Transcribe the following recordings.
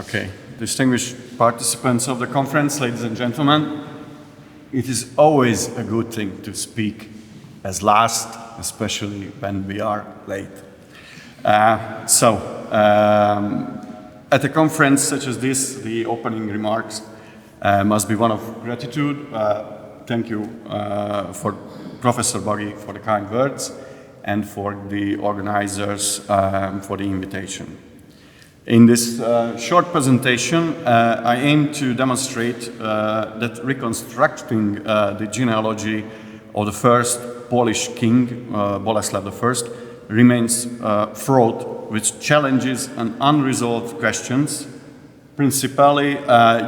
Okay, distinguished participants of the conference, ladies and gentlemen, it is always a good thing to speak as last, especially when we are late. At a conference such as this, the opening remarks must be one of gratitude. Thank you for Professor Bagi for the kind words and for the organizers for the invitation. In this short presentation, I aim to demonstrate that reconstructing the genealogy of the first Polish king, Bolesław I, remains fraught with challenges and unresolved questions, principally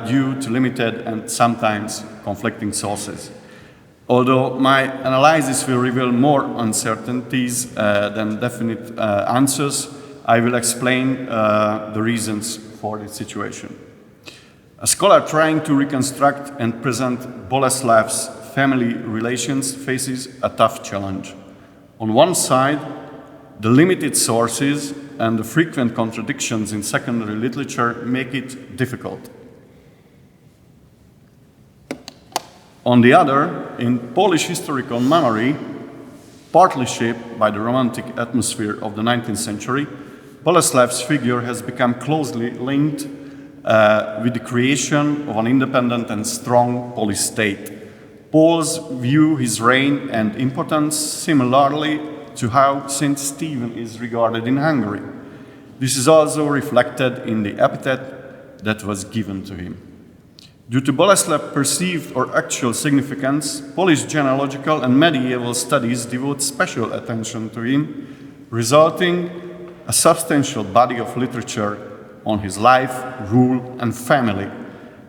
due to limited and sometimes conflicting sources. Although my analysis will reveal more uncertainties than definite answers, I will explain the reasons for this situation. A scholar trying to reconstruct and present Bolesław's family relations faces a tough challenge. On one side, the limited sources and the frequent contradictions in secondary literature make it difficult. On the other, in Polish historical memory, partly shaped by the romantic atmosphere of the 19th century, Bolesław's figure has become closely linked with the creation of an independent and strong Polish state. Poles view his reign and importance similarly to how Saint Stephen is regarded in Hungary. This is also reflected in the epithet that was given to him. Due to Bolesław's perceived or actual significance, Polish genealogical and medieval studies devote special attention to him, resulting a substantial body of literature on his life, rule, and family.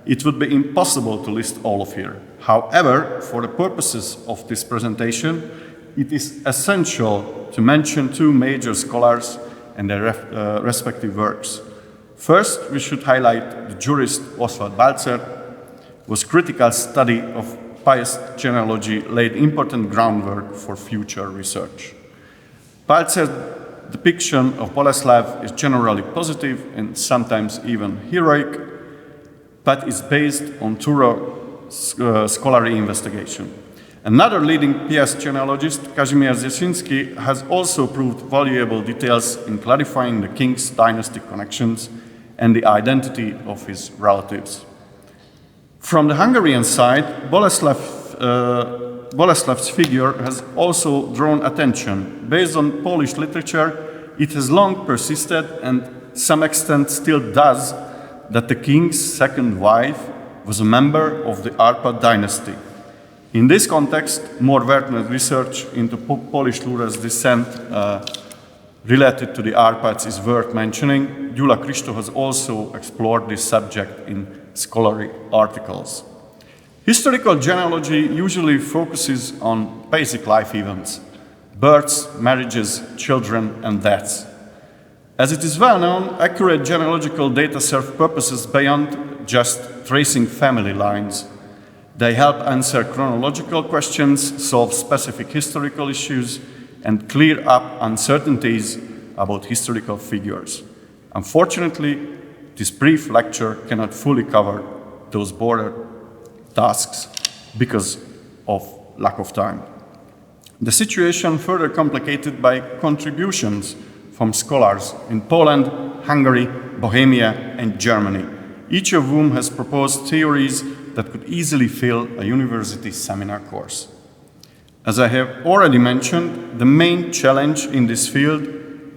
It would be impossible to list all of here. However, for the purposes of this presentation, it is essential to mention two major scholars and their respective works. First, we should highlight the jurist Oswald Balcer, whose critical study of pious genealogy laid important groundwork for future research. Balcer's depiction of Bolesław is generally positive and sometimes even heroic, but is based on thorough scholarly investigation. Another leading PS genealogist, Kazimierz Ziesiński, has also proved valuable details in clarifying the king's dynastic connections and the identity of his relatives. From the Hungarian side, Bolesław's figure has also drawn attention. Based on Polish literature, it has long persisted, and to some extent still does, that the king's second wife was a member of the Árpád dynasty. In this context, more vertinous research into Polish Lura's descent related to the Árpáds is worth mentioning. Gyula Kristo has also explored this subject in scholarly articles. Historical genealogy usually focuses on basic life events: births, marriages, children, and deaths. As it is well known, accurate genealogical data serve purposes beyond just tracing family lines. They help answer chronological questions, solve specific historical issues, and clear up uncertainties about historical figures. Unfortunately, this brief lecture cannot fully cover those broader tasks because of lack of time. The situation further complicated by contributions from scholars in Poland, Hungary, Bohemia, and Germany, each of whom has proposed theories that could easily fill a university seminar course. As I have already mentioned, the main challenge in this field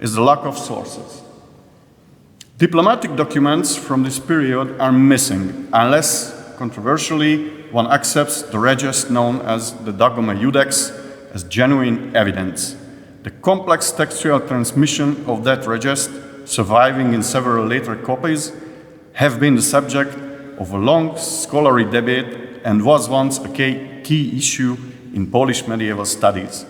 is the lack of sources. Diplomatic documents from this period are missing, unless, controversially, one accepts the regest known as the Dagome iudex as genuine evidence. The complex textual transmission of that regest, surviving in several later copies, have been the subject of a long scholarly debate and was once a key issue in Polish medieval studies.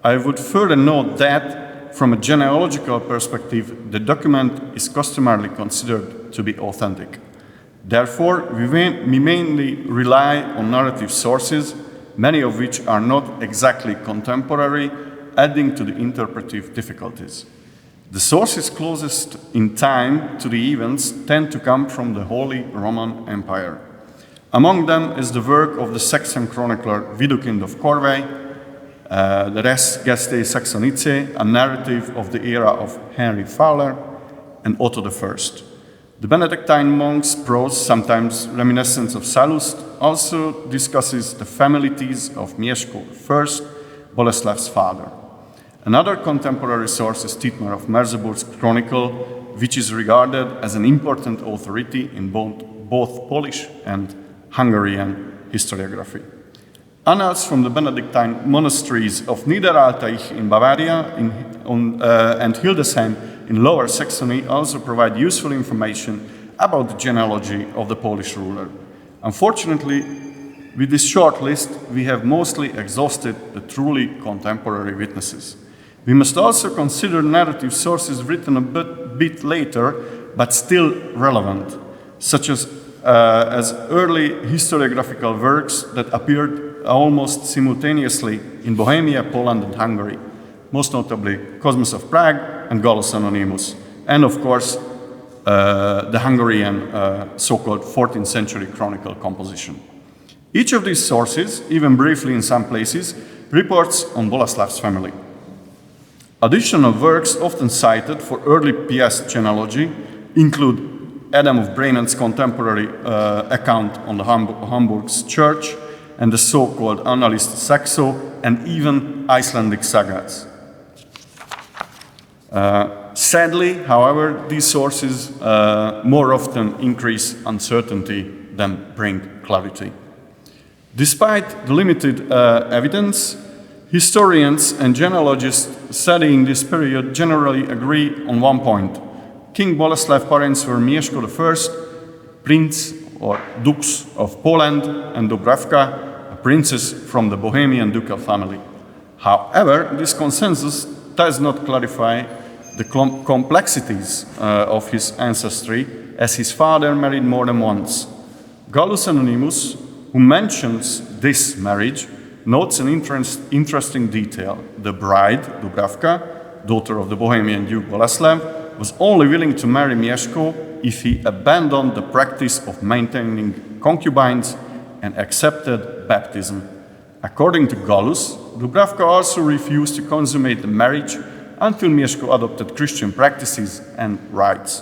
I would further note that, from a genealogical perspective, the document is customarily considered to be authentic. Therefore, we mainly rely on narrative sources, many of which are not exactly contemporary, adding to the interpretive difficulties. The sources closest in time to the events tend to come from the Holy Roman Empire. Among them is the work of the Saxon chronicler Widukind of Corvey, the Regest Saxonice, a narrative of the era of Henry Fowler, and Otto I. The Benedictine monks' prose, sometimes reminiscent of Sallust, also discusses the families of Mieszko I, Bolesław's father. Another contemporary source is Thietmar of Merseburg's chronicle, which is regarded as an important authority in both Polish and Hungarian historiography. Annals from the Benedictine monasteries of Niederaltaich in Bavaria and Hildesheim in Lower Saxony also provide useful information about the genealogy of the Polish ruler. Unfortunately, with this short list, we have mostly exhausted the truly contemporary witnesses. We must also consider narrative sources written a bit later, but still relevant, such as early historiographical works that appeared almost simultaneously in Bohemia, Poland, and Hungary, most notably Cosmas of Prague and Gallus Anonymous, and of course the Hungarian so-called 14th century chronicle composition. Each of these sources, even briefly in some places, reports on Bolesław's family. Additional works often cited for early PS genealogy include Adam of Bremen's contemporary account on the Hamburg's church and the so-called Annalista Saxo and even Icelandic sagas. Sadly, however, these sources more often increase uncertainty than bring clarity. Despite the limited evidence, historians and genealogists studying this period generally agree on one point. King Bolesław's parents were Mieszko I, Prince or Dux of Poland, and Doubravka, a princess from the Bohemian ducal family. However, this consensus does not clarify the complexities of his ancestry, as his father married more than once. Gallus Anonymous, who mentions this marriage, notes an interesting detail. The bride, Doubravka, daughter of the Bohemian Duke Bolesław, was only willing to marry Mieszko if he abandoned the practice of maintaining concubines and accepted baptism. According to Gallus, Doubravka also refused to consummate the marriage until Mieszko adopted Christian practices and rites.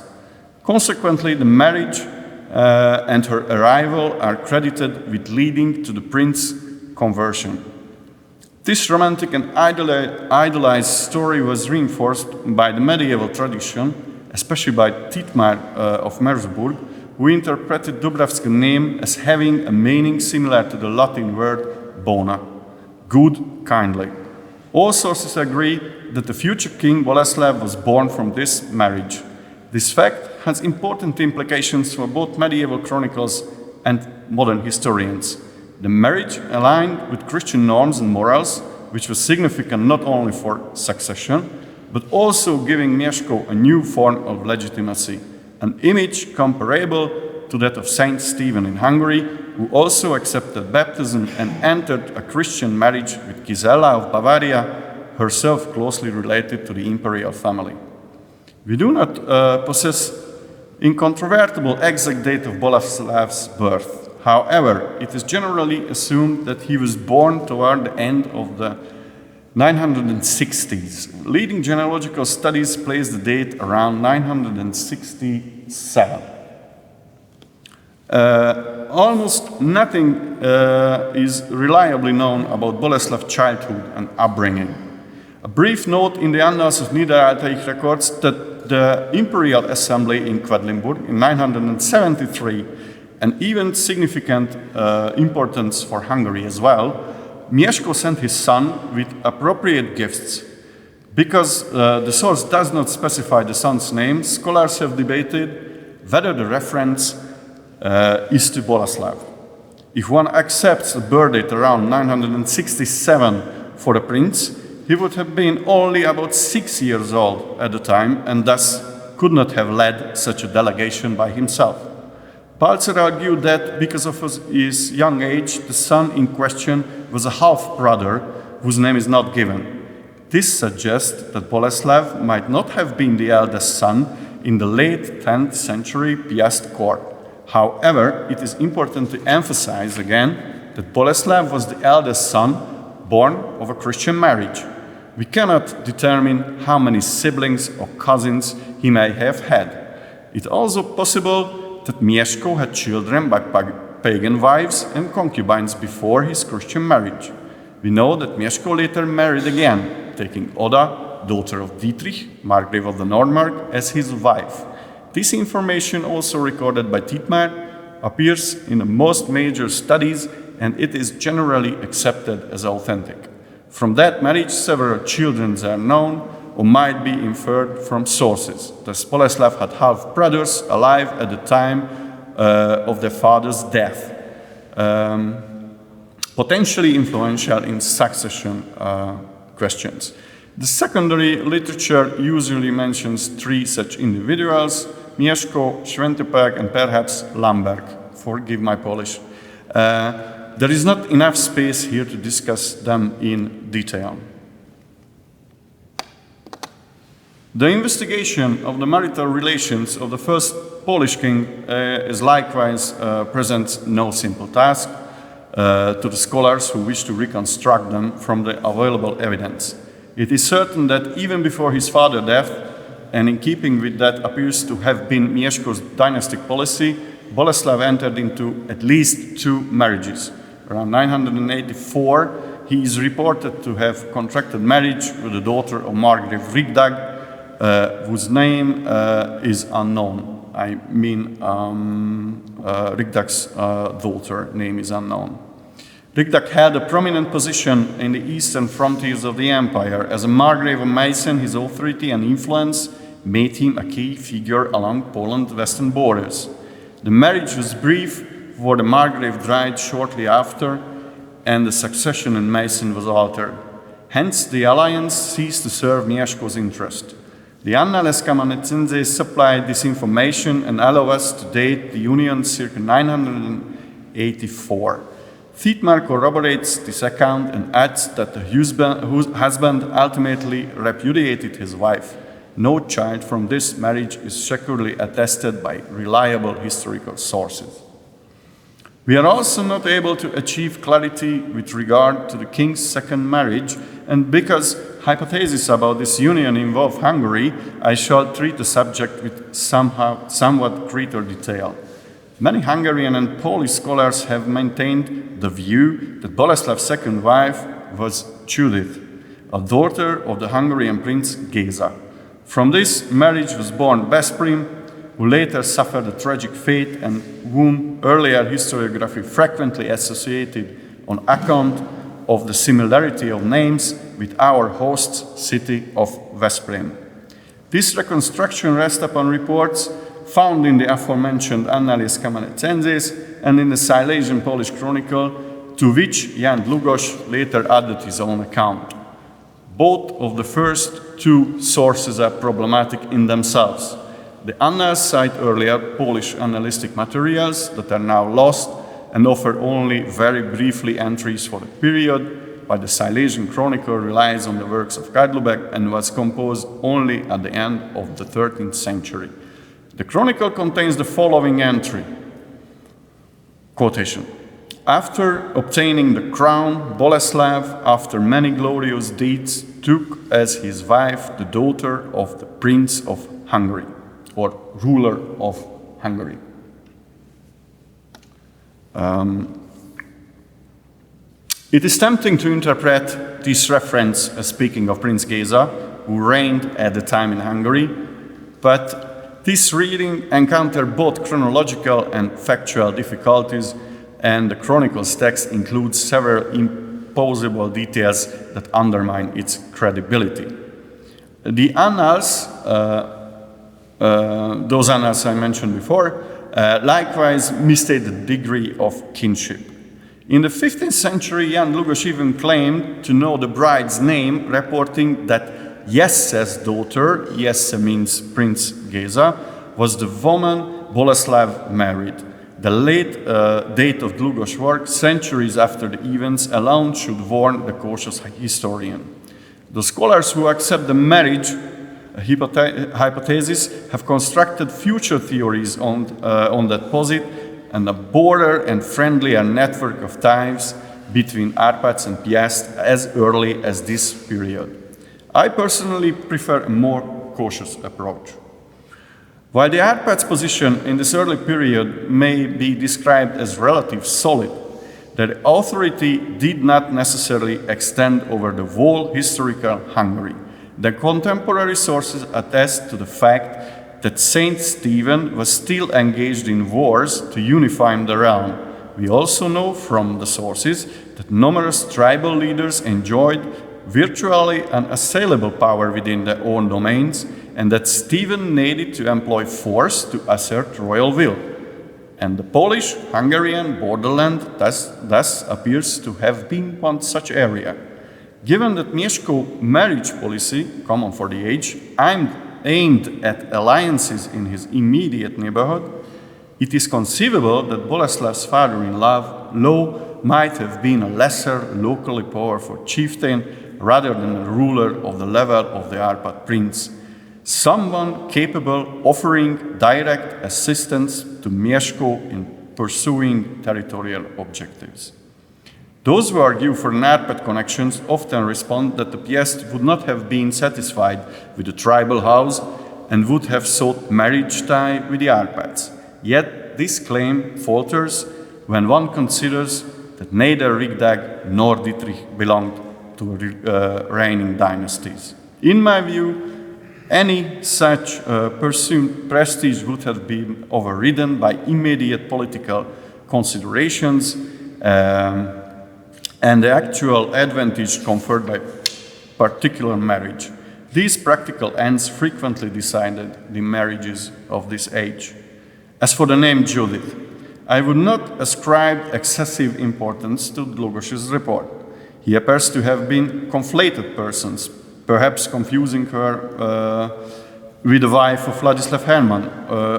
Consequently, the marriage and her arrival are credited with leading to the prince's conversion. This romantic and idolized story was reinforced by the medieval tradition, especially by Thietmar of Merseburg, who interpreted Doubravka's name as having a meaning similar to the Latin word bona, good, kindly. All sources agree that the future king Bolesław was born from this marriage. This fact has important implications for both medieval chronicles and modern historians. The marriage aligned with Christian norms and morals, which was significant not only for succession, but also giving Mieszko a new form of legitimacy, an image comparable to that of Saint Stephen in Hungary, who also accepted baptism and entered a Christian marriage with Gisela of Bavaria, herself closely related to the imperial family. We do not possess incontrovertible exact date of Bolesław's birth. However, it is generally assumed that he was born toward the end of the 960s. Leading genealogical studies place the date around 967. Almost nothing is reliably known about Bolesław's childhood and upbringing. A brief note in the Annals of Niederaltaich records that the Imperial Assembly in Quedlinburg in 973, and even significant importance for Hungary as well, Mieszko sent his son with appropriate gifts. Because the source does not specify the son's name, scholars have debated whether the reference is to Bolesław. If one accepts the birth date around 967 for the prince, he would have been only about 6 years old at the time and thus could not have led such a delegation by himself. Balzer argued that because of his young age, the son in question was a half-brother whose name is not given. This suggests that Bolesław might not have been the eldest son in the late 10th century Piast court. However, it is important to emphasize again that Bolesław was the eldest son born of a Christian marriage. We cannot determine how many siblings or cousins he may have had. It is also possible that Mieszko had children by pagan wives and concubines before his Christian marriage. We know that Mieszko later married again, taking Oda, daughter of Dietrich, Margrave of the Nordmark, as his wife. This information, also recorded by Thietmar, appears in the most major studies, and it is generally accepted as authentic. From that marriage, several children are known or might be inferred from sources. Thus, Bolesław had half-brothers alive at the time of their father's death, potentially influential in succession questions. The secondary literature usually mentions three such individuals: Mieszko, Schweinfurt, and perhaps Lamberg. Forgive my Polish. There is not enough space here to discuss them in detail. The investigation of the marital relations of the first Polish king is likewise presents no simple task to the scholars who wish to reconstruct them from the available evidence. It is certain that even before his father's death, and in keeping with that appears to have been Mieszko's dynastic policy, Bolesław entered into at least two marriages. Around 984, he is reported to have contracted marriage with the daughter of Margrave Rikdag, whose name is unknown. I mean, Rikdag's daughter name is unknown. Rikdag had a prominent position in the eastern frontiers of the empire. As a Margrave of Meissen, his authority and influence made him a key figure along Poland's western borders. The marriage was brief, for the Margrave died shortly after, and the succession in Meissen was altered. Hence, the alliance ceased to serve Mieszko's interest. The Annalista Saxo supplied this information and allow us to date the union circa 984. Thietmar corroborates this account and adds that the husband ultimately repudiated his wife. No child from this marriage is securely attested by reliable historical sources. We are also not able to achieve clarity with regard to the king's second marriage, and because hypotheses about this union involve Hungary, I shall treat the subject with somewhat greater detail. Many Hungarian and Polish scholars have maintained the view that Bolesław's second wife was Judith, a daughter of the Hungarian prince Géza. From this marriage was born Veszprém, who later suffered a tragic fate and whom earlier historiography frequently associated on account of the similarity of names with our host city of Veszprém. This reconstruction rests upon reports found in the aforementioned Annalista Saxo and in the Silesian Polish Chronicle, to which Jan Długosz later added his own account. Both of the first two sources are problematic in themselves. The annals cite earlier Polish annalistic materials that are now lost and offer only very briefly entries for the period, while the Silesian Chronicle relies on the works of Kajdlubek and was composed only at the end of the 13th century. The Chronicle contains the following entry, quotation: "After obtaining the crown, Bolesław, after many glorious deeds, took as his wife the daughter of the Prince of Hungary," or ruler of Hungary. It is tempting to interpret this reference as speaking of Prince Géza, who reigned at the time in Hungary, but this reading encountered both chronological and factual difficulties, and the Chronicles text includes several implausible details that undermine its credibility. The annals, those annals I mentioned before, likewise misstate the degree of kinship. In the 15th century, Jan Długosz even claimed to know the bride's name, reporting that Jesse's daughter, Jesse means Prince Géza, was the woman Bolesław married. The late date of Długosz's work, centuries after the events, alone should warn the cautious historian. The scholars who accept the marriage hypothesis have constructed future theories on that posit and a broader and friendlier network of ties between Árpáds and Piast as early as this period. I personally prefer a more cautious approach. While the Árpáds' position in this early period may be described as relatively solid, their authority did not necessarily extend over the whole historical Hungary. The contemporary sources attest to the fact that Saint Stephen was still engaged in wars to unify the realm. We also know from the sources that numerous tribal leaders enjoyed virtually unassailable power within their own domains, and that Stephen needed to employ force to assert royal will. And the Polish-Hungarian borderland thus appears to have been one such area. Given that Mieszko's marriage policy, common for the age, aimed at alliances in his immediate neighborhood, it is conceivable that Bolesław's father-in-law might have been a lesser, locally powerful chieftain rather than a ruler of the level of the Árpád prince, someone capable of offering direct assistance to Mieszko in pursuing territorial objectives. Those who argue for an Árpád connections often respond that the Piast would not have been satisfied with the tribal house and would have sought marriage tie with the Árpáds. Yet this claim falters when one considers that neither Rikdag nor Dietrich belonged to reigning dynasties. In my view, any such pursued prestige would have been overridden by immediate political considerations and the actual advantage conferred by particular marriage. These practical ends frequently decided the marriages of this age. As for the name Judith, I would not ascribe excessive importance to Dlugosz's report. He appears to have been conflated persons, perhaps confusing her with the wife of Vladislav Herman,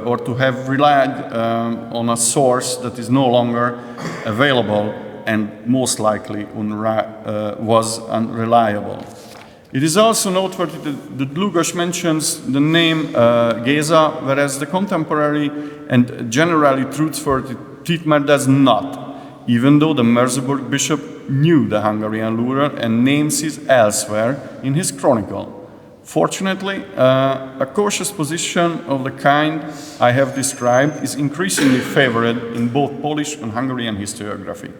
or to have relied on a source that is no longer available and most likely was unreliable. It is also noteworthy that Dlugosz mentions the name Géza, whereas the contemporary and generally truthworthy Thietmar does not, even though the Merseburg bishop knew the Hungarian ruler and names it elsewhere in his chronicle. Fortunately, a cautious position of the kind I have described is increasingly favored in both Polish and Hungarian historiography.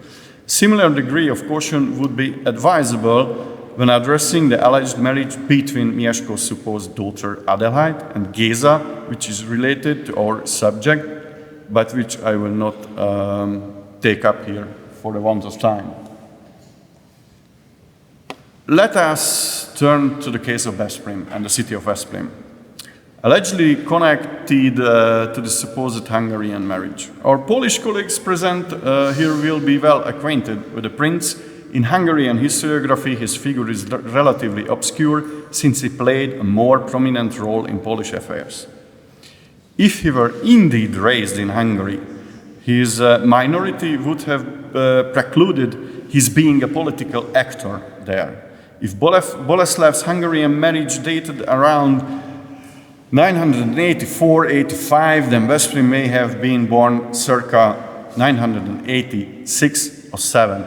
Similar degree of caution would be advisable when addressing the alleged marriage between Mieszko's supposed daughter Adelheid and Géza, which is related to our subject, but which I will not take up here for the want of time. Let us turn to the case of Veszprém and the city of Veszprém, allegedly connected to the supposed Hungarian marriage. Our Polish colleagues present here will be well acquainted with the prince. In Hungarian historiography, his figure is relatively obscure since he played a more prominent role in Polish affairs. If he were indeed raised in Hungary, his minority would have precluded his being a political actor there. If Bolesław's Hungarian marriage dated around 984-85, then Veszprém may have been born circa 986 or 7.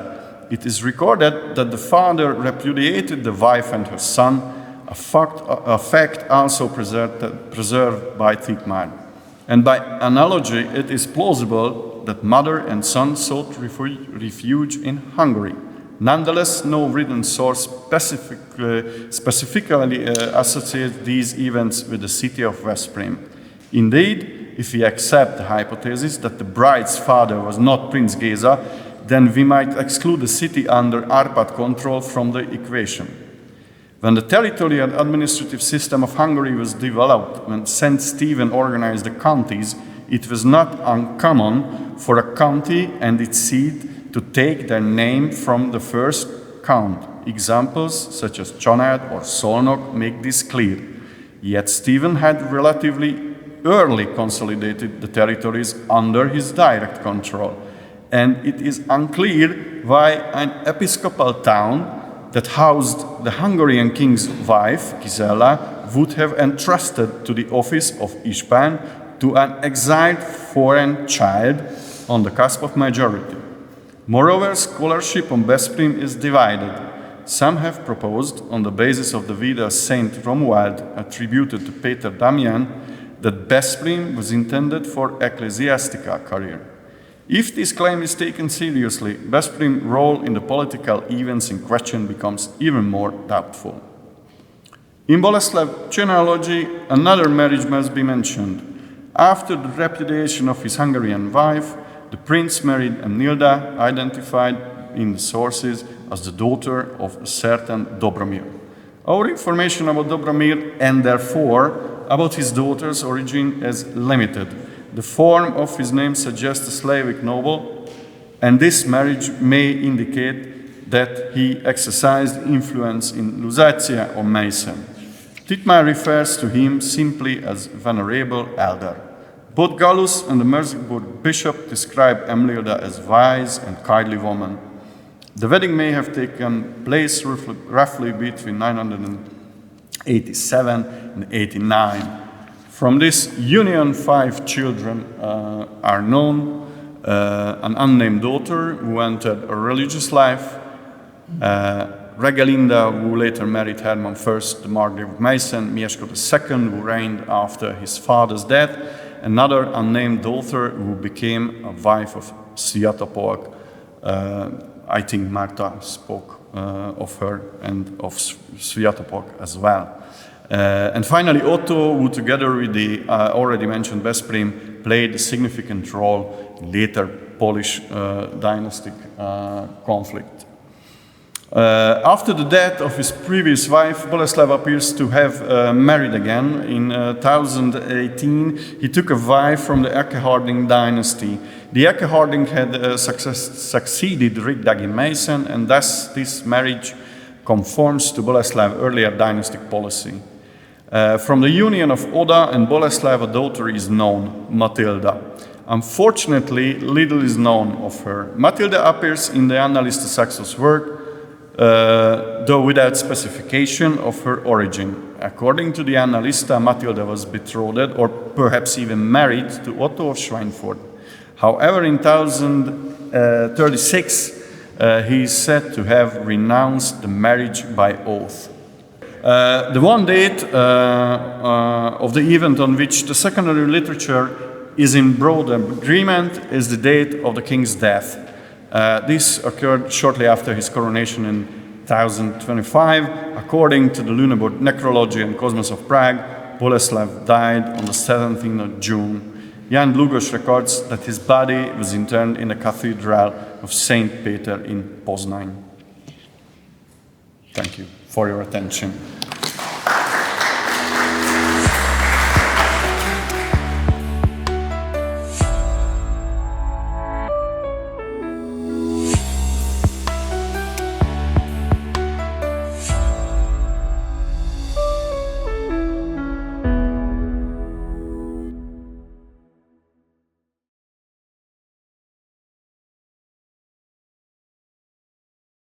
It is recorded that the father repudiated the wife and her son, a fact also preserved by Thietmar. And by analogy, it is plausible that mother and son sought refuge in Hungary. Nonetheless, no written source specifically associates these events with the city of Veszprém. Indeed, if we accept the hypothesis that the bride's father was not Prince Géza, then we might exclude the city under Árpád control from the equation. When the territorial and administrative system of Hungary was developed, when Saint Stephen organized the counties, it was not uncommon for a county and its seat to take their name from the first count. Examples such as Csanád or Szolnok make this clear. Yet Stephen had relatively early consolidated the territories under his direct control, and it is unclear why an episcopal town that housed the Hungarian king's wife, Gisela, would have entrusted to the office of Ispán to an exiled foreign child on the cusp of majority. Moreover, scholarship on Besprim is divided. Some have proposed, on the basis of the Veda Saint Romuald attributed to Péter Báling, that Besprim was intended for ecclesiastical career. If this claim is taken seriously, Besprim's role in the political events in question becomes even more doubtful. In Bolesław's genealogy, another marriage must be mentioned. After the repudiation of his Hungarian wife, the prince married Annilda, identified in the sources as the daughter of a certain Dobromir. Our information about Dobromir, and therefore about his daughter's origin, is limited. The form of his name suggests a Slavic noble, and this marriage may indicate that he exercised influence in Lusatia or Meissen. Thietmar refers to him simply as venerable elder. Both Gallus and the Merseburg bishop describe Annilda as wise and kindly woman. The wedding may have taken place roughly between 987 and 89. From this union, 5 children are known. An unnamed daughter who entered a religious life, Regalinda, who later married Hermann I, the Margrave of Meissen, Mieszko II, who reigned after his father's death, another unnamed daughter who became a wife of Sviatopolk. I think Marta spoke of her and of Sviatopolk as well. And finally, Otto, who together with the already mentioned Besprim, played a significant role in later Polish dynastic conflict. After the death of his previous wife, Bolesław appears to have married again. In 1018, he took a wife from the Eckeharding dynasty. The Eckeharding had succeeded Rikdag in Meissen, and thus this marriage conforms to Bolesław's earlier dynastic policy. From the union of Oda and Bolesław, a daughter is known, Matilda. Unfortunately, little is known of her. Matilda appears in the Annalista Saxo's work, though without specification of her origin. According to the Annalista, Matilda was betrothed or perhaps even married to Otto of Schweinfurt. However, in 1036, he is said to have renounced the marriage by oath. The one date of the event on which the secondary literature is in broad agreement is the date of the king's death. This occurred shortly after his coronation in 1025. According to the Lüneburg Necrology and Cosmas of Prague, Bolesław died on the 17th of June. Jan Długosz records that his body was interred in the Cathedral of St. Peter in Poznań. Thank you for your attention.